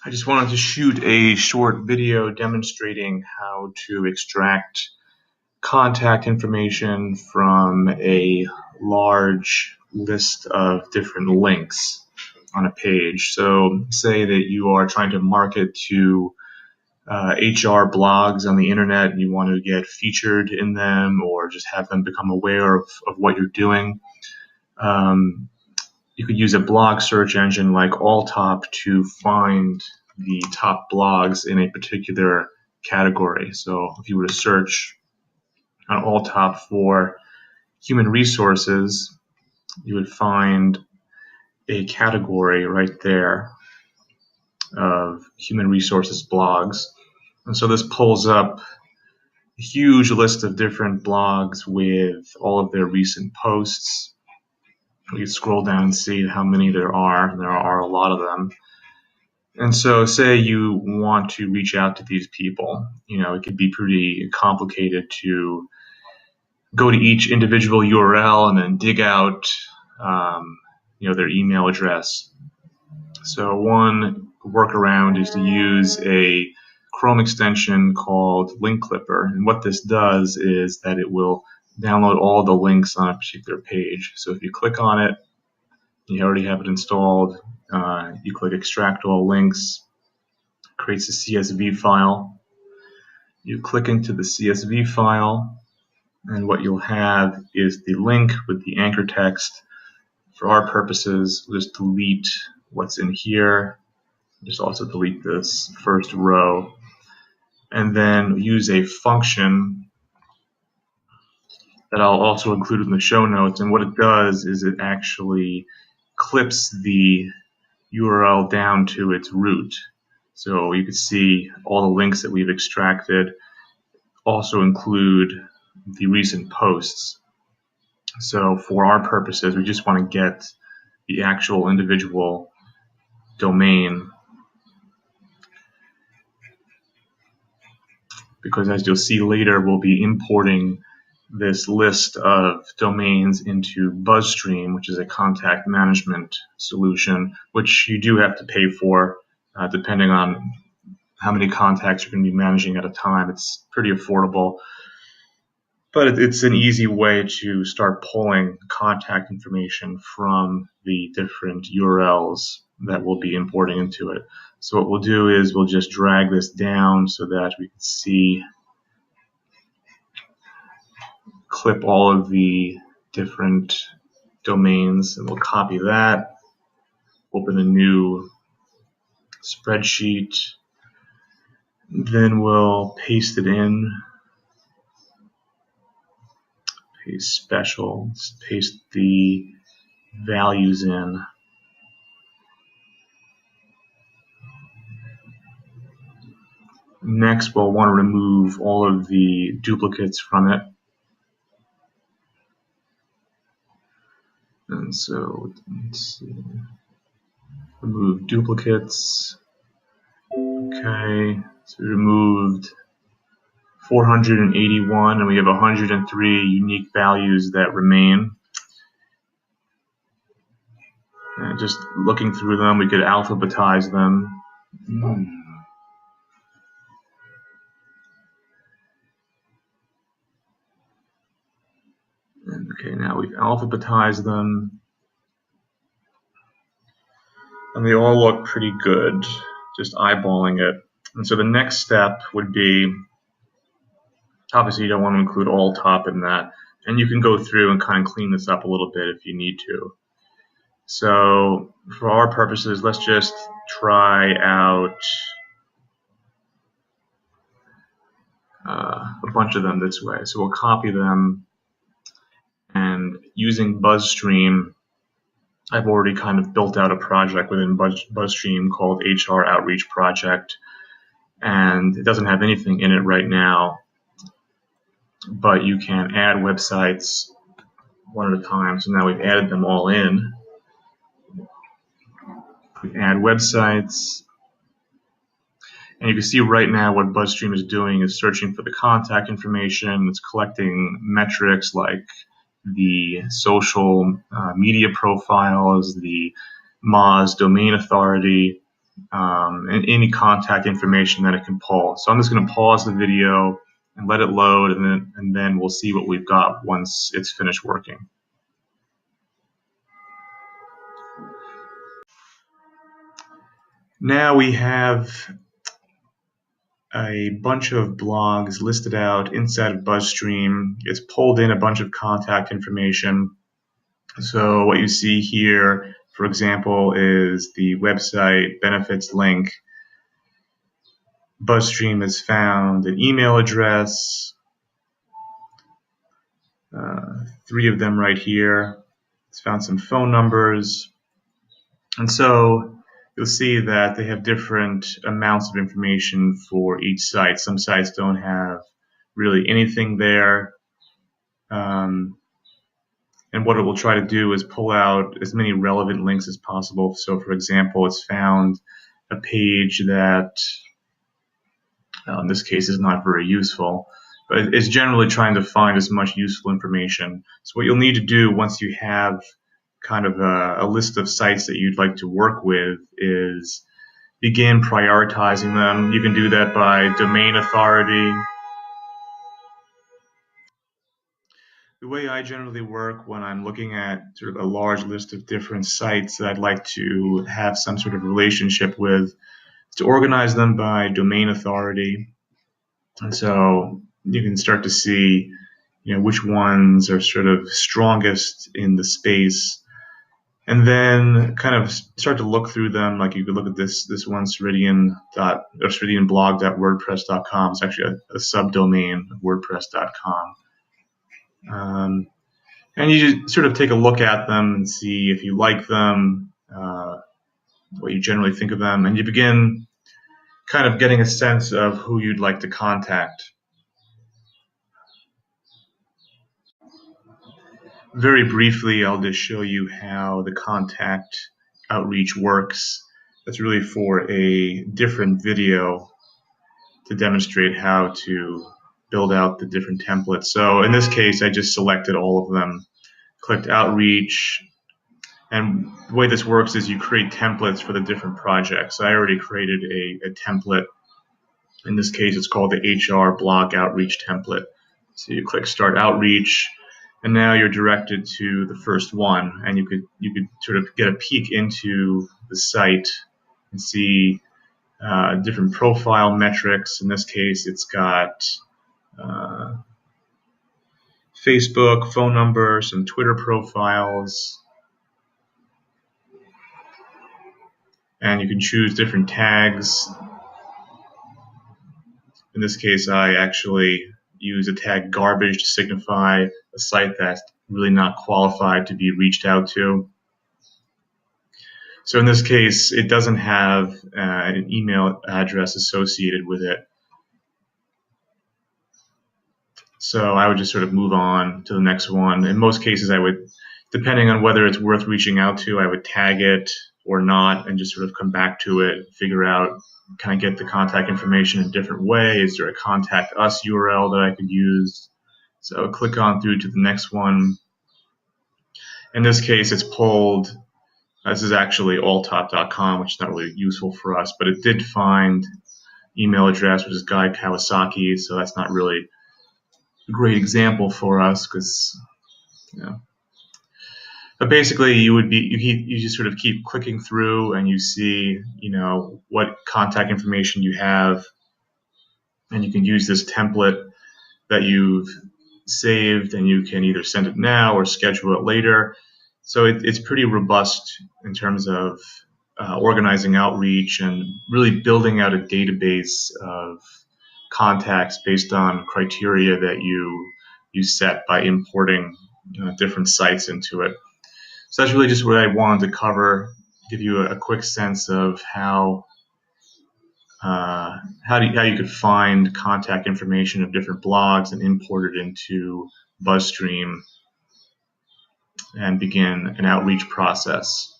I just wanted to shoot a short video demonstrating how to extract contact information from a large list of different links on a page. So say that you are trying to market to HR blogs on the internet and you want to get featured in them or just have them become aware of what you're doing. You could use a blog search engine like Alltop to find the top blogs in a particular category. So if you were to search on Alltop for human resources, you would find a category right there of human resources blogs. And so this pulls up a huge list of different blogs with all of their recent posts. We can scroll down and see how many there are. There are a lot of them. And so say you want to reach out to these people. It could be pretty complicated to go to each individual URL and then dig out their email address. So one workaround is to use a Chrome extension called LinkKlipper. And what this does is that it will download all the links on a particular page. So if you click on it, you already have it installed, you click extract all links, creates a CSV file. You click into the CSV file, and what you'll have is the link with the anchor text. For our purposes, we'll just delete what's in here. Just also delete this first row, and then use a function that I'll also include in the show notes. And what it does is it actually clips the URL down to its root. So you can see all the links that we've extracted also include the recent posts. So for our purposes, we just want to get the actual individual domain, because as you'll see later, we'll be importing this list of domains into Buzzstream, which is a contact management solution, which you do have to pay for depending on how many contacts you're going to be managing at a time. It's pretty affordable, but it's an easy way to start pulling contact information from the different URLs that we'll be importing into it. So what we'll do is we'll just drag this down so that we can see, clip all of the different domains, and we'll copy that, open a new spreadsheet, then we'll paste it in, paste special, paste the values in. Next, we'll want to remove all of the duplicates from it. And so, let's see, remove duplicates. Okay, so we removed 481, and we have 103 unique values that remain. And just looking through them, we could alphabetize them. Okay, now we've alphabetized them, and they all look pretty good, just eyeballing it. And so the next step would be, obviously you don't want to include Alltop in that, and you can go through and kind of clean this up a little bit if you need to. So for our purposes, let's just try out a bunch of them this way. So we'll copy them. And using Buzzstream, I've already kind of built out a project within Buzzstream called HR Outreach Project, and it doesn't have anything in it right now, but you can add websites one at a time. So now we've added them all in. We add websites, and you can see right now what Buzzstream is doing is searching for the contact information. It's collecting metrics like the social media profiles, the Moz domain authority, and any contact information that it can pull. So I'm just going to pause the video and let it load, and then we'll see what we've got once it's finished working. Now we have a bunch of blogs listed out inside of Buzzstream. It's pulled in a bunch of contact information. So what you see here, for example, is the website benefits link. Buzzstream has found an email address, 3 of them right here. It's found some phone numbers. And so you'll see that they have different amounts of information for each site. Some sites don't have really anything there. And what it will try to do is pull out as many relevant links as possible. So for example, it's found a page that in this case is not very useful, but it's generally trying to find as much useful information. So what you'll need to do once you have kind of a list of sites that you'd like to work with is begin prioritizing them. You can do that by domain authority. The way I generally work when I'm looking at sort of a large list of different sites that I'd like to have some sort of relationship with is to organize them by domain authority. And so you can start to see, which ones are sort of strongest in the space, and then kind of start to look through them. Like you could look at this one, ceridianblog.wordpress.com. It's actually a subdomain of wordpress.com. And you just sort of take a look at them and see if you like them, what you generally think of them, and you begin kind of getting a sense of who you'd like to contact. Very briefly, I'll just show you how the contact outreach works. That's really for a different video to demonstrate how to build out the different templates. So in this case, I just selected all of them, clicked outreach, and the way this works is you create templates for the different projects. I already created a template. In this case, it's called the HR blog outreach template. So you click start outreach, and now you're directed to the first one, and you could sort of get a peek into the site and see different profile metrics. In this case, it's got Facebook, phone number, some Twitter profiles, and you can choose different tags. In this case, I actually use a tag garbage to signify a site that's really not qualified to be reached out to. So in this case, it doesn't have an email address associated with it. So I would just sort of move on to the next one. In most cases, I would, depending on whether it's worth reaching out to, I would tag it or not and just sort of come back to it, figure out, can I get the contact information in a different way? Is there a contact us URL that I could use? So click on through to the next one. In this case, it's pulled. This is actually alltop.com, which is not really useful for us, but it did find email address, which is Guy Kawasaki, so that's not really a great example for us because, But basically, you just sort of keep clicking through, and you see, what contact information you have, and you can use this template that you've saved, and you can either send it now or schedule it later. So it's pretty robust in terms of organizing outreach and really building out a database of contacts based on criteria that you set by importing different sites into it. So that's really just what I wanted to cover, give you a quick sense of how you could find contact information of different blogs and import it into Buzzstream and begin an outreach process.